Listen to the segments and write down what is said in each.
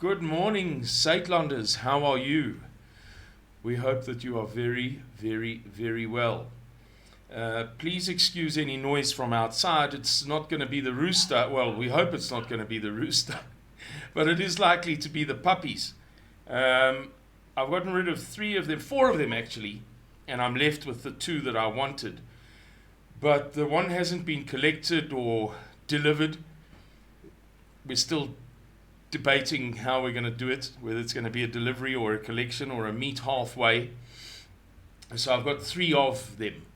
Good morning, Saitlanders. How are you? We hope that you are very, very, very well. Please excuse any noise from outside. It's not going to be the rooster. Well, we hope it's not going to be the rooster, but it is likely to be the puppies. I've gotten rid of four of them actually, and I'm left with the two that I wanted. But the one hasn't been collected or delivered. We're still debating how we're going to do it, whether it's going to be a delivery or a collection or a meet halfway. So I've got three of them,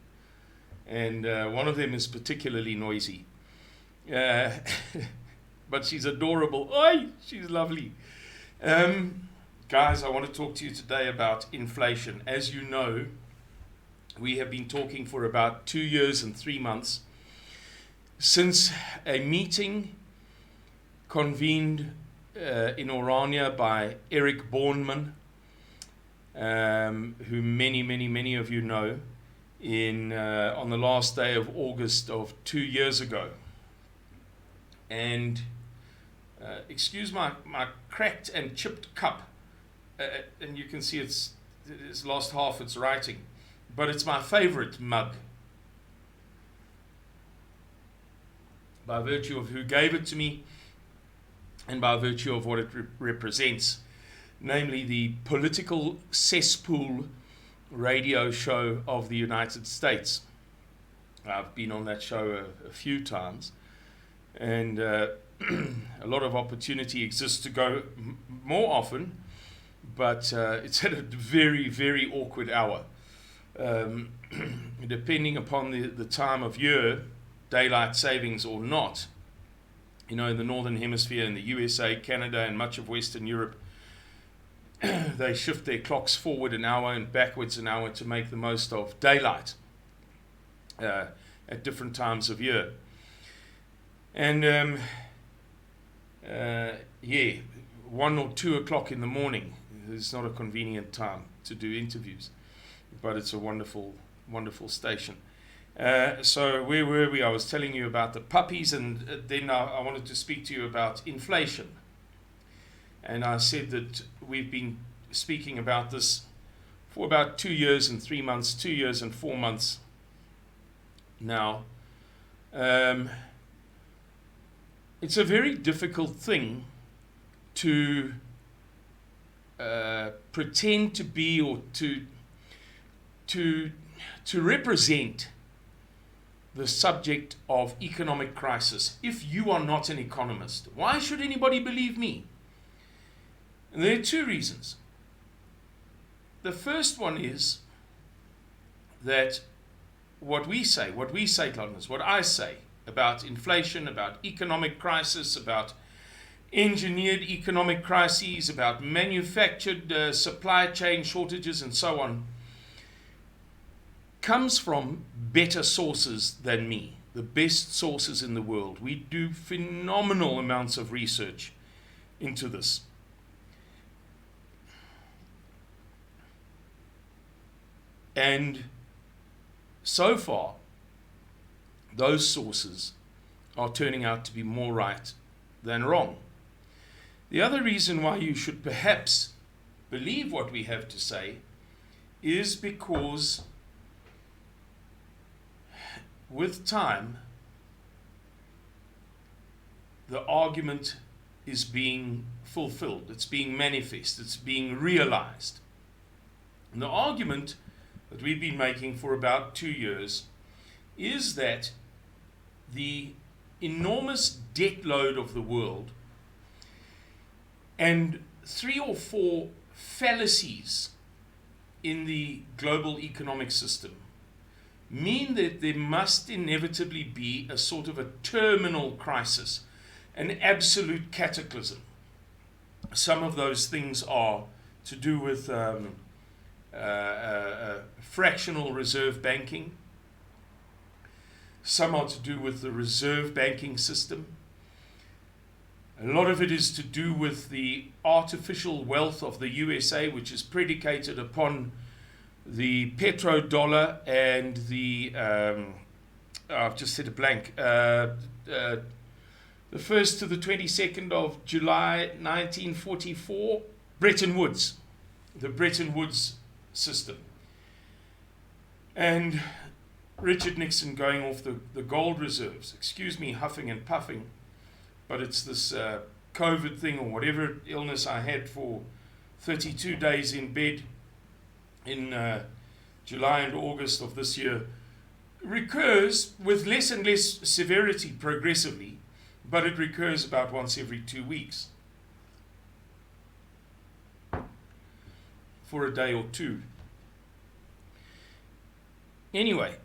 and one of them is particularly noisy. But she's adorable. Oi, she's lovely. Guys, I want to talk to you today about inflation. As you know, we have been talking for about 2 years and 3 months since a meeting convened in Orania by Eric Bornman, who many of you know, on the last day of August of 2 years ago. And excuse my cracked and chipped cup, and you can see it's lost half its writing, but it's my favorite mug, by virtue of who gave it to me and by virtue of what it represents, namely the political cesspool radio show of the United States. I've been on that show a few times, and a lot of opportunity exists to go more often, but it's at a very, very awkward hour. Depending upon the time of year, daylight savings or not, in the Northern Hemisphere, in the USA, Canada, and much of Western Europe, they shift their clocks forward an hour and backwards an hour to make the most of daylight at different times of year. And 1 or 2 o'clock in the morning is not a convenient time to do interviews, but it's a wonderful, wonderful station. So where were we? I was telling you about the puppies, and then I wanted to speak to you about inflation. And I said that we've been speaking about this for about 2 years and 3 months, 2 years and 4 months now. It's a very difficult thing to pretend to be, or to represent the subject of economic crisis if you are not an economist. Why should anybody believe me? And there are 2 reasons. The first one is that what we say, Londoners, what I say about inflation, about economic crisis, about engineered economic crises, about manufactured supply chain shortages and so on, comes from better sources than me, the best sources in the world. We do phenomenal amounts of research into this. And so far, those sources are turning out to be more right than wrong. The other reason why you should perhaps believe what we have to say is because with time, the argument is being fulfilled, it's being manifest, it's being realized. And the argument that we've been making for about 2 years is that the enormous debt load of the world and 3 or 4 fallacies in the global economic system mean that there must inevitably be a sort of a terminal crisis, an absolute cataclysm. Some of those things are to do with fractional reserve banking. Some are to do with the reserve banking system. A lot of it is to do with the artificial wealth of the USA, which is predicated upon the petrodollar and the I've just said a blank, the 1st to the 22nd of July 1944, Bretton Woods, the Bretton Woods system. And Richard Nixon going off the gold reserves. Excuse me huffing and puffing, but it's this COVID thing or whatever illness I had for 32 days in bed in July and August of this year recurs with less and less severity progressively, but it recurs about once every 2 weeks for a day or two. Anyway,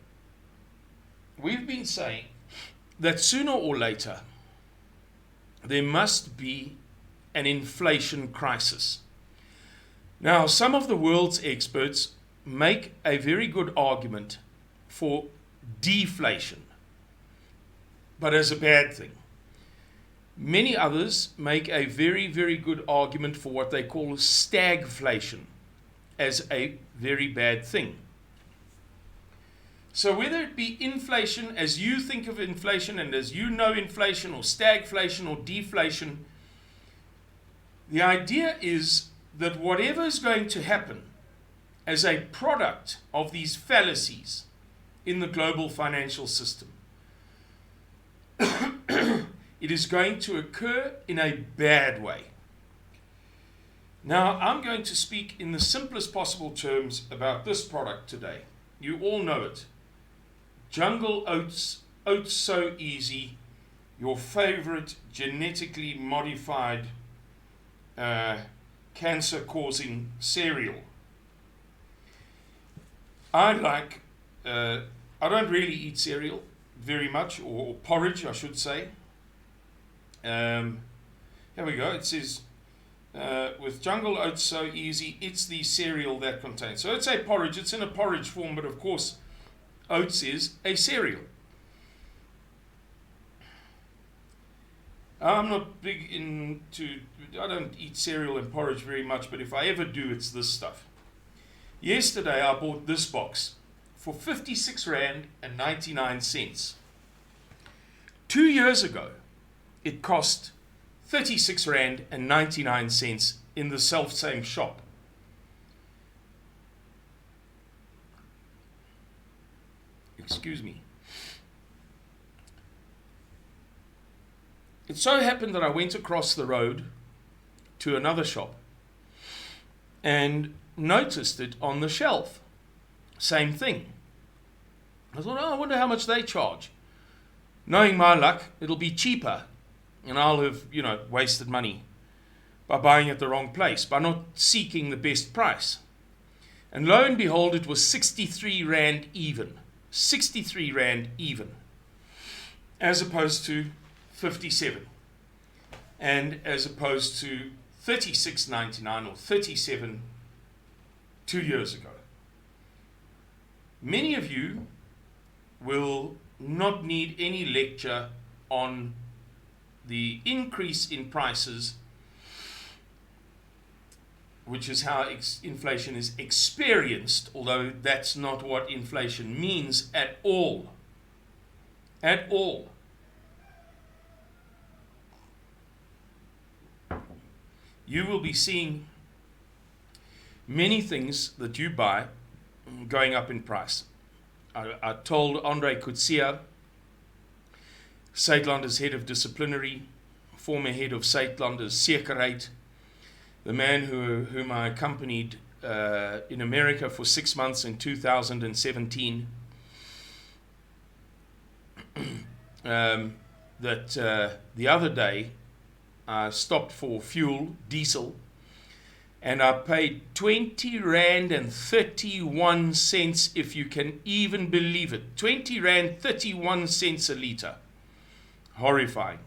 we've been saying that sooner or later there must be an inflation crisis. Now, some of the world's experts make a very good argument for deflation, but as a bad thing. Many others make a very, very good argument for what they call stagflation as a very bad thing. So whether it be inflation as you think of inflation and as you know inflation, or stagflation or deflation, the idea is that whatever is going to happen as a product of these fallacies in the global financial system, it is going to occur in a bad way. Now, I'm going to speak in the simplest possible terms about this product today. You all know it. Jungle Oats, Oats So Easy, your favorite genetically modified cancer-causing cereal. I don't really eat cereal very much, or porridge, I should say. Here we go. It says, with Jungle Oats So Easy, it's the cereal that contains. So it's a porridge. It's in a porridge form, but of course, oats is a cereal. I'm not big into, I don't eat cereal and porridge very much, but if I ever do, it's this stuff. Yesterday, I bought this box for 56 Rand and 99 cents. 2 years ago, it cost 36 Rand and 99 cents in the self-same shop. Excuse me. It so happened that I went across the road to another shop and noticed it on the shelf. Same thing. I thought, oh, I wonder how much they charge. Knowing my luck, it'll be cheaper, and I'll have, wasted money by buying at the wrong place, by not seeking the best price. And lo and behold, it was 63 Rand even. 63 Rand even, as opposed to 57, and as opposed to 36.99 or 37 2 years ago. Many of you will not need any lecture on the increase in prices, which is how inflation is experienced, although that's not what inflation means at all. At all. You will be seeing many things that you buy going up in price. I told Andre Coetzee, Suidlander's head of disciplinary, former head of Suidlander's Sekerheid, the man whom I accompanied in America for 6 months in 2017, that the other day I stopped for fuel, diesel, and I paid 20 Rand and 31 cents, if you can even believe it. 20 Rand 31 cents a litre. Horrifying.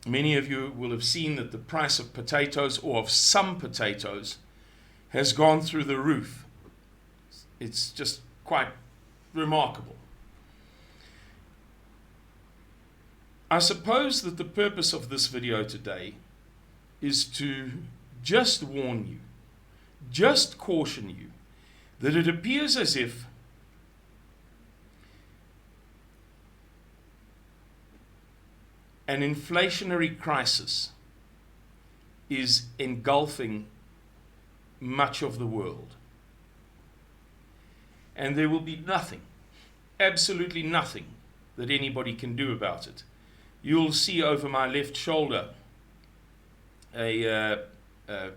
Many of you will have seen that the price of potatoes, or of some potatoes, has gone through the roof. It's just quite remarkable. I suppose that the purpose of this video today is to just warn you, just caution you, that it appears as if an inflationary crisis is engulfing much of the world. And there will be nothing, absolutely nothing, that anybody can do about it. You'll see over my left shoulder a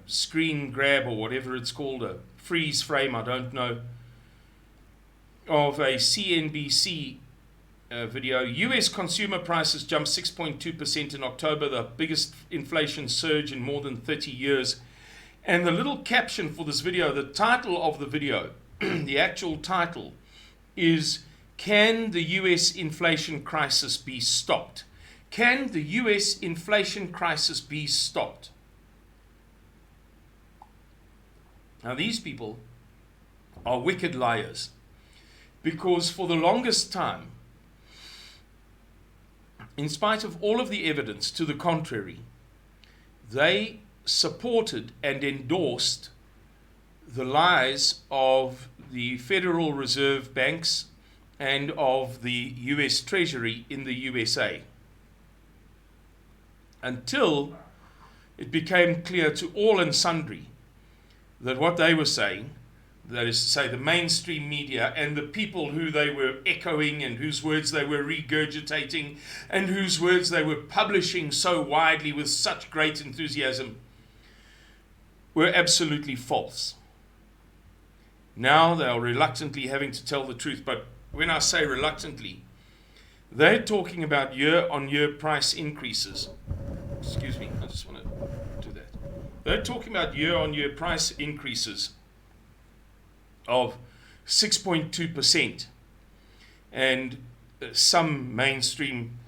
screen grab, or whatever it's called, a freeze frame, I don't know, of a CNBC video. US consumer prices jumped 6.2% in October, the biggest inflation surge in more than 30 years. And the little caption for this video, the title of the video, the actual title is, "Can the US inflation crisis be stopped?" Can the US inflation crisis be stopped? Now, these people are wicked liars, because for the longest time, in spite of all of the evidence to the contrary, they supported and endorsed the lies of the Federal Reserve banks and of the US Treasury in the USA, until it became clear to all and sundry that what they were saying, that is to say the mainstream media and the people who they were echoing and whose words they were regurgitating and whose words they were publishing so widely with such great enthusiasm, were absolutely false. Now they are reluctantly having to tell the truth, but when I say reluctantly, they're talking about year-on-year price increases. Excuse me, I just want to do that. They're talking about year-on-year price increases of 6.2%, and some mainstream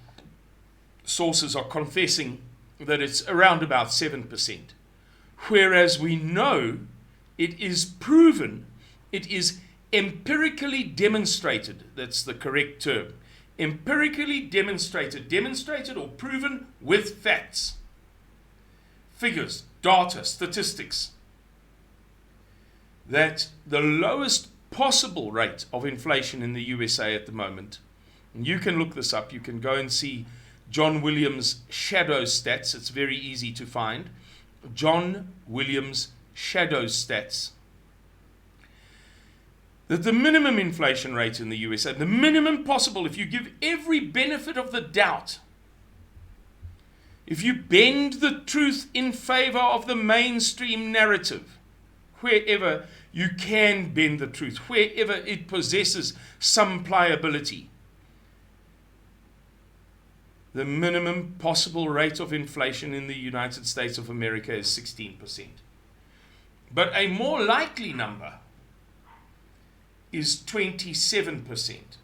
sources are confessing that it's around about 7%, whereas we know it is proven, it is empirically demonstrated, that's the correct term, empirically demonstrated or proven with facts, figures, data, statistics, that the lowest possible rate of inflation in the USA at the moment, and you can look this up, you can go and see John Williams' shadow stats, it's very easy to find, John Williams' shadow stats, that the minimum inflation rate in the USA, the minimum possible, if you give every benefit of the doubt, if you bend the truth in favor of the mainstream narrative, wherever you can bend the truth, wherever it possesses some pliability, the minimum possible rate of inflation in the United States of America is 16%. But a more likely number is 27%.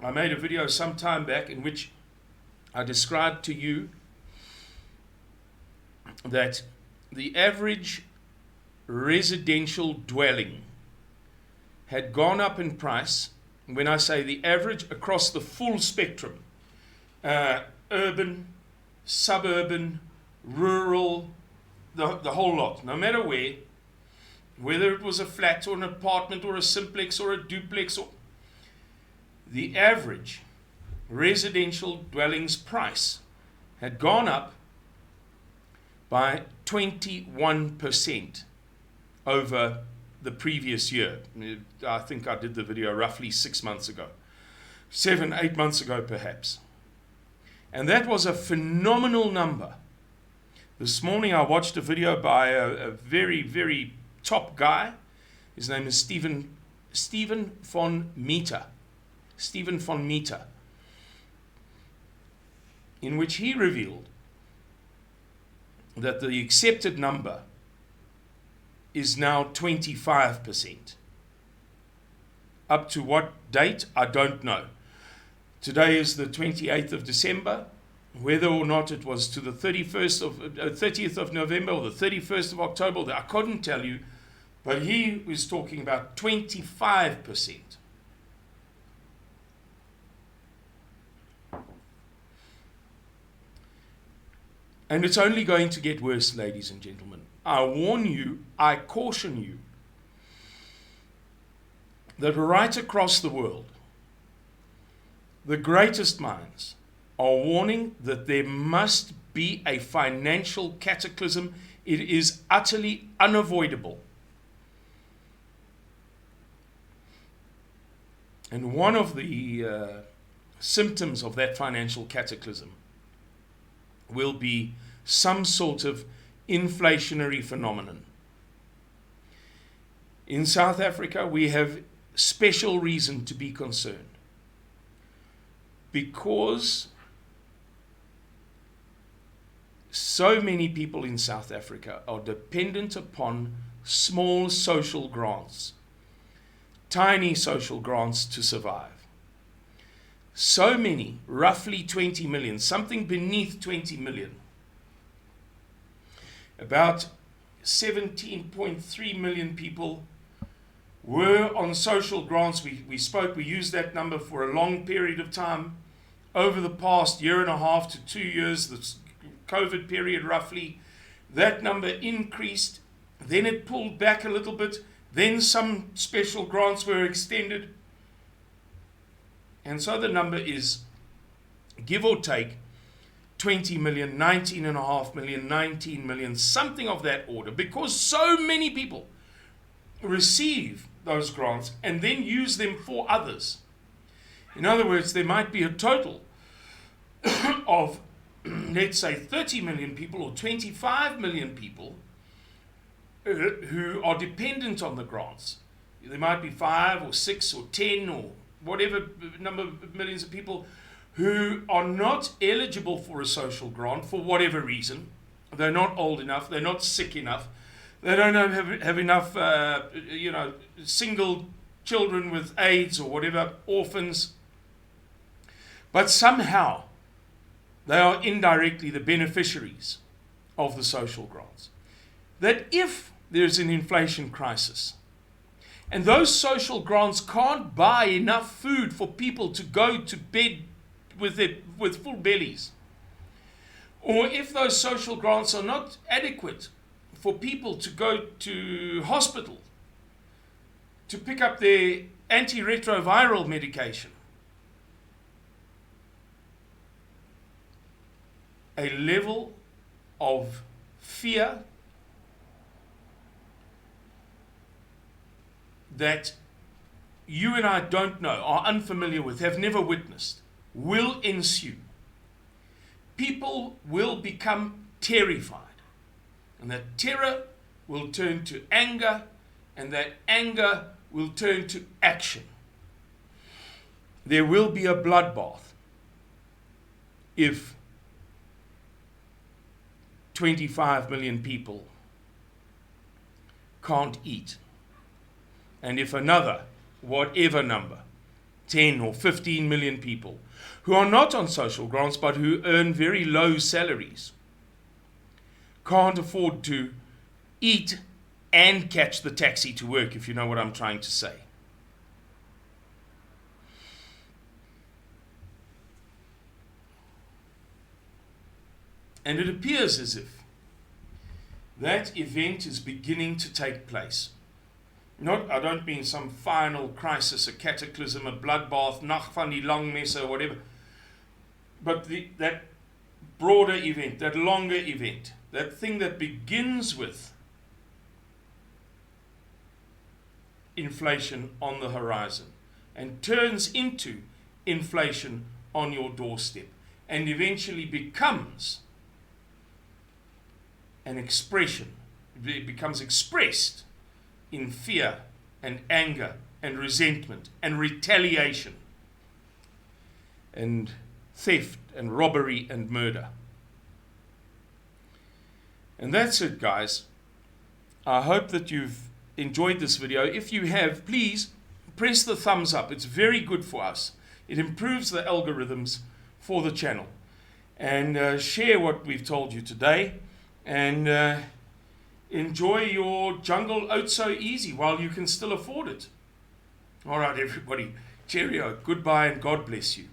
I made a video some time back in which I described to you that the average residential dwelling had gone up in price. When I say the average, across the full spectrum, urban, suburban, rural, the whole lot, no matter where, whether it was a flat or an apartment or a simplex or a duplex, or the average residential dwelling's price had gone up by 21% over the previous year. I think I did the video roughly 6 months ago, 7-8 months ago perhaps. And that was a phenomenal number. This morning I watched a video by a very, very top guy. His name is Stephen von Meter. Stephen von Meter, in which he revealed that the accepted number is now 25%. Up to what date? I don't know. Today is the 28th of December. Whether or not it was to the 30th of November or the 31st of October, I couldn't tell you, but he was talking about 25%. And it's only going to get worse, ladies and gentlemen. I warn you, I caution you, that right across the world, The greatest minds are warning that there must be a financial cataclysm. It is utterly unavoidable. And one of the symptoms of that financial cataclysm will be some sort of inflationary phenomenon. In South Africa, we have special reason to be concerned because so many people in South Africa are dependent upon small social grants, tiny social grants to survive. So many, roughly 20 million, something beneath 20 million. About 17.3 million people were on social grants. We used that number for a long period of time. Over the past year and a half to 2 years, the COVID period roughly, that number increased. Then it pulled back a little bit. Then some special grants were extended. And so the number is, give or take, 20 million, 19.5 million, 19 million, something of that order, because so many people receive those grants and then use them for others. In other words, there might be a total of, let's say, 30 million people or 25 million people who are dependent on the grants. There might be 5 or 6 or 10 or whatever number of millions of people who are not eligible for a social grant for whatever reason. They're not old enough, they're not sick enough, they don't have enough single children with AIDS or whatever, orphans. But somehow they are indirectly the beneficiaries of the social grants. That if there's an inflation crisis and those social grants can't buy enough food for people to go to bed with full bellies, or if those social grants are not adequate for people to go to hospital to pick up their antiretroviral medication, a level of fear that you and I don't know, are unfamiliar with, have never witnessed, will ensue. People will become terrified. And that terror will turn to anger, and that anger will turn to action. There will be a bloodbath if 25 million people can't eat. And if another, whatever number, 10 or 15 million people who are not on social grants but who earn very low salaries can't afford to eat and catch the taxi to work, if you know what I'm trying to say. And it appears as if that event is beginning to take place. I don't mean some final crisis, a cataclysm, a bloodbath, Nag van die lang messe, or whatever. But that broader event, that longer event, that thing that begins with inflation on the horizon and turns into inflation on your doorstep and eventually becomes an expression. It becomes expressed in fear and anger and resentment and retaliation and theft and robbery and murder. And that's it, guys. I hope that you've enjoyed this video. If you have, please press the thumbs up. It's very good for us. It improves the algorithms for the channel. And share what we've told you today. And enjoy your jungle oat so easy while you can still afford it. All right, everybody. Cheerio. Goodbye and God bless you.